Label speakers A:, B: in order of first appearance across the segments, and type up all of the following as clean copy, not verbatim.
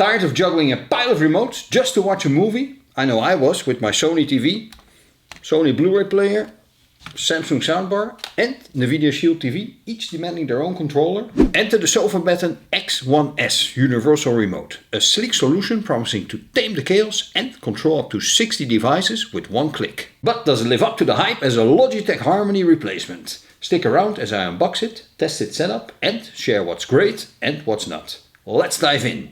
A: Tired of juggling a pile of remotes just to watch a movie? I know I was with my Sony TV, Sony Blu-ray player, Samsung soundbar and Nvidia Shield TV, each demanding their own controller. Enter the Sofabaton X1S Universal Remote, a sleek solution promising to tame the chaos and control up to 60 devices with one click. But does it live up to the hype as a Logitech Harmony replacement? Stick around as I unbox it, test its setup and share what's great and what's not. Let's dive in!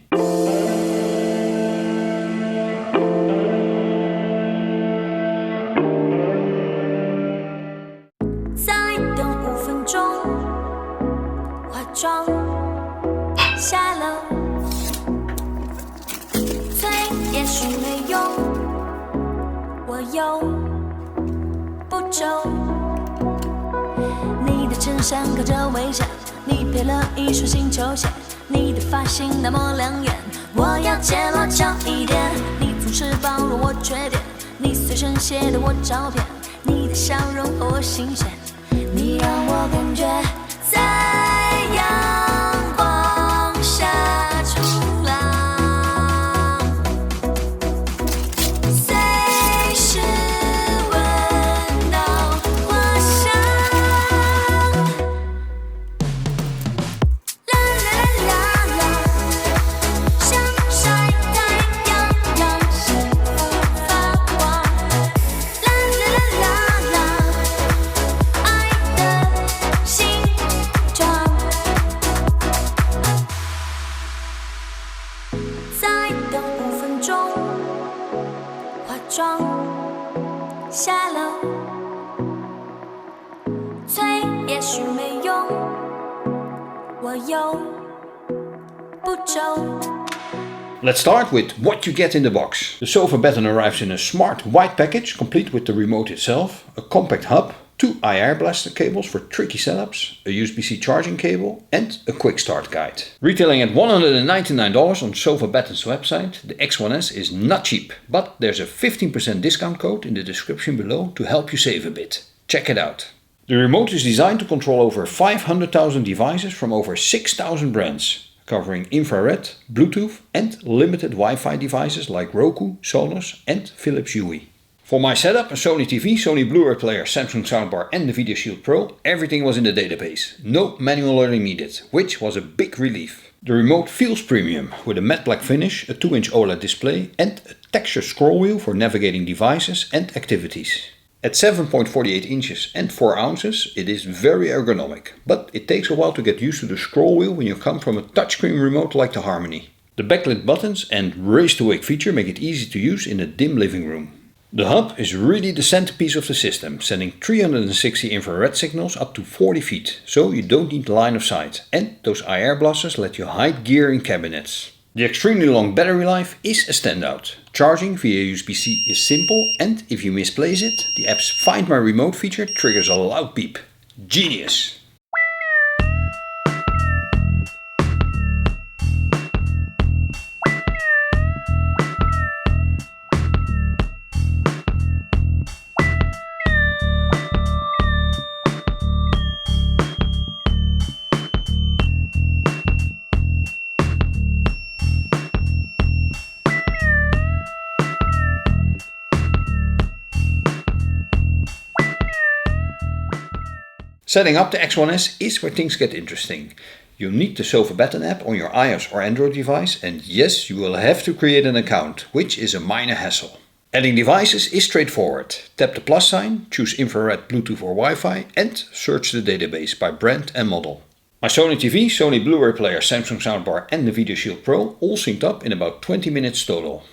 B: 你的衬衫靠着微笑，你配了一双新球鞋，你的发型那么亮眼，我要睫毛翘一点。你总是包容我缺点，你随身携的我照片，你的笑容和我新鲜，你让我感觉在阳光下冲浪，随时闻到花香。啦啦啦啦，像晒太阳让幸福发光。啦啦啦啦，爱的形状。再等5分钟，化妆下楼，催也许没用，我又不皱。
A: Let's start with what you get in the box. The Sofabaton arrives in a smart white package, complete with the remote itself, a compact hub, 2 IR blaster cables for tricky setups, a USB-C charging cable and a quick start guide. Retailing at $199 on Sofabaton's website, the X1S is not cheap, but there's a 15% discount code in the description below to help you save a bit. Check it out. The remote is designed to control over 500,000 devices from over 6,000 brands, covering infrared, Bluetooth and limited Wi-Fi devices like Roku, Sonos and Philips Hue. For my setup, a Sony TV, Sony Blu-ray player, Samsung soundbar and Nvidia Shield Pro, everything was in the database. No manual learning needed, which was a big relief. The remote feels premium, with a matte black finish, a 2-inch OLED display and a textured scroll wheel for navigating devices and activities. At 7.48 inches and 4 ounces, it is very ergonomic, but it takes a while to get used to the scroll wheel when you come from a touchscreen remote like the Harmony. The backlit buttons and raise to wake feature make it easy to use in a dim living room. The hub is really the centerpiece of the system, sending 360 infrared signals up to 40 feet, so you don't need line of sight, and those IR blasters let you hide gear in cabinets. The extremely long battery life is a standout. Charging via USB-C is simple, and if you misplace it, the app's Find My Remote feature triggers a loud beep. Genius! Setting up the X1S is where things get interesting. You need the Sofabaton app on your iOS or Android device, and yes, you will have to create an account, which is a minor hassle. Adding devices is straightforward. Tap the plus sign, choose infrared, Bluetooth or Wi-Fi and search the database by brand and model. My Sony TV, Sony Blu-ray player, Samsung soundbar and Nvidia Shield Pro all synced up in about 20 minutes total.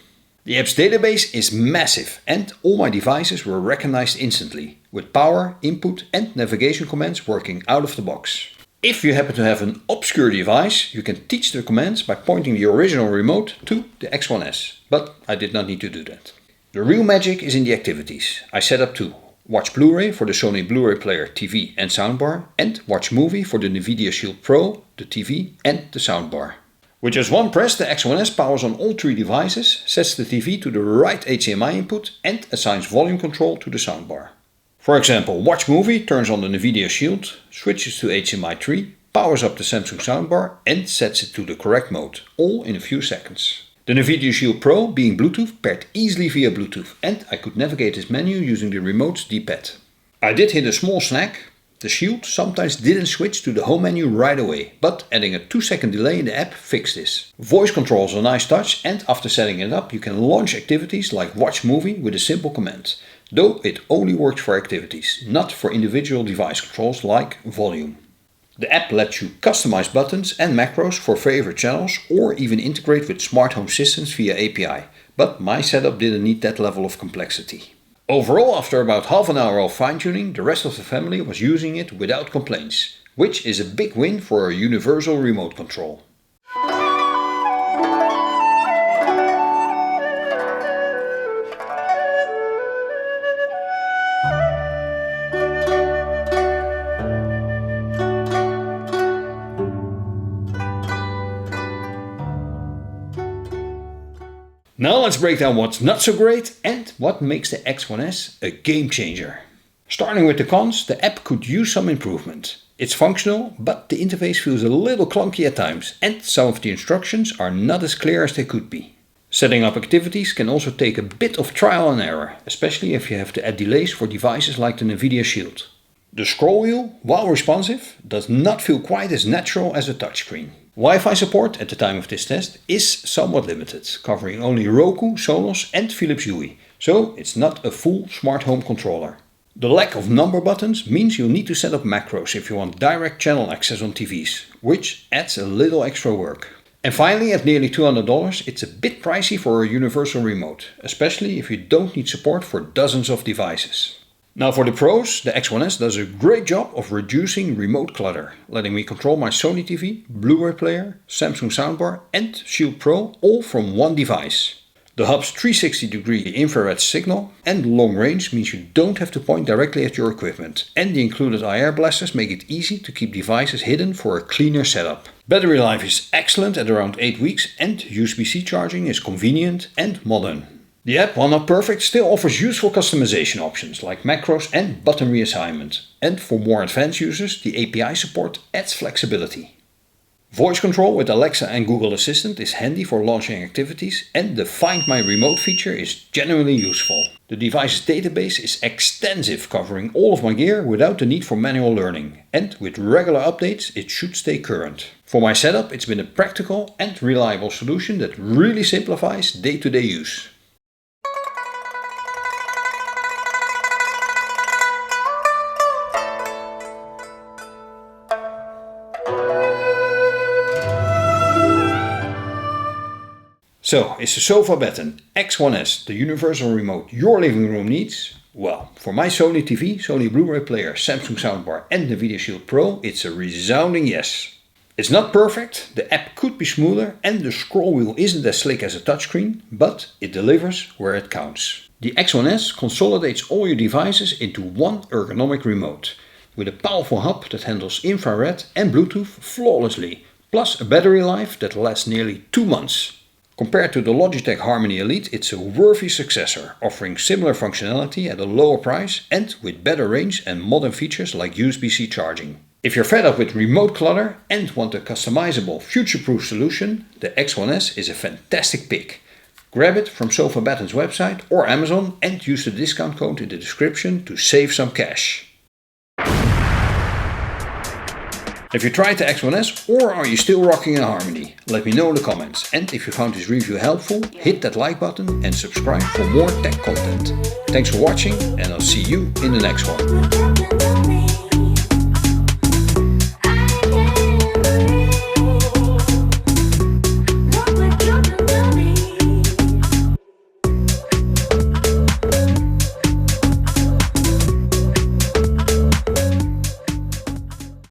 A: The app's database is massive and all my devices were recognized instantly, with power, input and navigation commands working out of the box. If you happen to have an obscure device, you can teach the commands by pointing the original remote to the X1S, but I did not need to do that. The real magic is in the activities. I set up to watch Blu-ray for the Sony Blu-ray player, TV and soundbar, and watch movie for the Nvidia Shield Pro, the TV and the soundbar. With just one press, the X1S powers on all 3 devices, sets the TV to the right HDMI input and assigns volume control to the soundbar. For example, watch movie turns on the Nvidia Shield, switches to HDMI 3, powers up the Samsung soundbar and sets it to the correct mode, all in a few seconds. The NVIDIA Shield Pro, being Bluetooth, paired easily via Bluetooth, and I could navigate this menu using the remote's D-pad. I did hit a small snag. The Shield sometimes didn't switch to the home menu right away, but adding a 2-second delay in the app fixed this. Voice control is a nice touch, and after setting it up you can launch activities like watch movie with a simple command, though it only works for activities, not for individual device controls like volume. The app lets you customize buttons and macros for favorite channels or even integrate with smart home systems via API, but my setup didn't need that level of complexity. Overall, after about half an hour of fine-tuning, the rest of the family was using it without complaints, which is a big win for a universal remote control. Now let's break down what's not so great and what makes the X1S a game changer. Starting with the cons, the app could use some improvement. It's functional, but the interface feels a little clunky at times, and some of the instructions are not as clear as they could be. Setting up activities can also take a bit of trial and error, especially if you have to add delays for devices like the NVIDIA Shield. The scroll wheel, while responsive, does not feel quite as natural as a touchscreen. Wi-Fi support at the time of this test is somewhat limited, covering only Roku, Sonos and Philips Hue, so it's not a full smart home controller. The lack of number buttons means you'll need to set up macros if you want direct channel access on TVs, which adds a little extra work. And finally, at nearly $200, it's a bit pricey for a universal remote, especially if you don't need support for dozens of devices. Now for the pros, the X1S does a great job of reducing remote clutter, letting me control my Sony TV, Blu-ray player, Samsung soundbar and Shield Pro all from one device. The hub's 360-degree infrared signal and long range means you don't have to point directly at your equipment, and the included IR blasters make it easy to keep devices hidden for a cleaner setup. Battery life is excellent at around 8 weeks and USB-C charging is convenient and modern. The app, while not perfect, still offers useful customization options like macros and button reassignment. And for more advanced users, the API support adds flexibility. Voice control with Alexa and Google Assistant is handy for launching activities, and the Find My Remote feature is genuinely useful. The device's database is extensive, covering all of my gear without the need for manual learning, and with regular updates it should stay current. For my setup, it's been a practical and reliable solution that really simplifies day-to-day use. So, is the Sofabaton X1S, the universal remote, your living room needs? Well, for my Sony TV, Sony Blu-ray player, Samsung soundbar and NVIDIA Shield Pro, it's a resounding yes. It's not perfect, the app could be smoother and the scroll wheel isn't as slick as a touchscreen, but it delivers where it counts. The X1S consolidates all your devices into one ergonomic remote, with a powerful hub that handles infrared and Bluetooth flawlessly, plus a battery life that lasts nearly 2 months. Compared to the Logitech Harmony Elite, it's a worthy successor, offering similar functionality at a lower price and with better range and modern features like USB-C charging. If you're fed up with remote clutter and want a customizable, future-proof solution, the X1S is a fantastic pick. Grab it from Sofabaton's website or Amazon and use the discount code in the description to save some cash. Have you tried the X1S or are you still rocking a Harmony? Let me know in the comments. And if you found this review helpful, hit that like button and subscribe for more tech content. Thanks for watching and I'll see you in the next one.